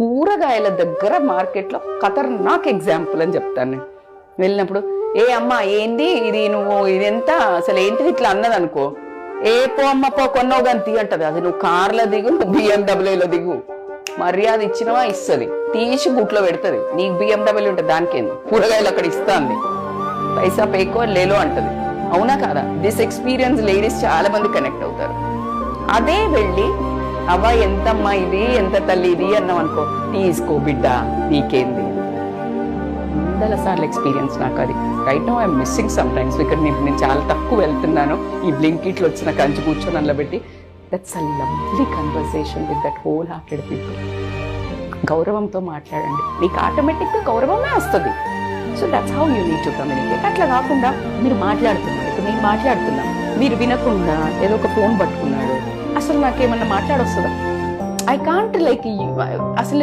కూరగాయల దగ్గర మార్కెట్లో ఖతర్నాక్ ఎగ్జాంపుల్ అని చెప్తాను నేను. వెళ్ళినప్పుడు ఏ అమ్మ ఏంది ఇది, నువ్వు ఇది ఎంత అసలు ఏంటిది ఇట్లా అన్నది అనుకో, ఏ పో అమ్మ పో కొన్నావు కానీ తీ అంటది. అది నువ్వు కార్లో దిగు, నువ్వు BMW దిగు, మర్యాద ఇచ్చినవా ఇస్తుంది, తీసి గుట్లో పెడుతుంది. నీకు BMW ఉంటుంది, దానికేంది, కూరగాయలు అక్కడ ఇస్తుంది, పైసా పేకో లేలో అంటది. అవునా కాదా? దిస్ ఎక్స్పీరియన్స్ లేడీస్ చాలా మంది కనెక్ట్ అవుతారు. అదే వెళ్ళి అవ్వ ఎంతమ్మా ఇది, ఎంత తల్లి ఇది అన్నాం అనుకో, తీసుకో బిడ్డ నీకేంది. వందల సార్లు ఎక్స్పీరియన్స్ నాకు అది. Right now I'm missing some times. ఇక్కడ నేను చాలా తక్కువ వెళ్తున్నాను. ఈ బ్లింకిట్లో వచ్చిన కంచి కూర్చొని అందులో పెట్టి, that's a lovely conversation with that whole hearted people. గౌరవంతో మాట్లాడండి, నీకు ఆటోమేటిక్గా గౌరవమే వస్తుంది. So that's how you need to communicate. అట్లా కాకుండా మీరు మాట్లాడుతున్నారు, ఇప్పుడు నేను మాట్లాడుతున్నా, మీరు వినకుండా ఏదో ఒక ఫోన్ పట్టుకున్నాడు, అసలు నాకేమన్నా మాట్లాడొస్తుందా? ఐ కాంట్ లైక్ అసలు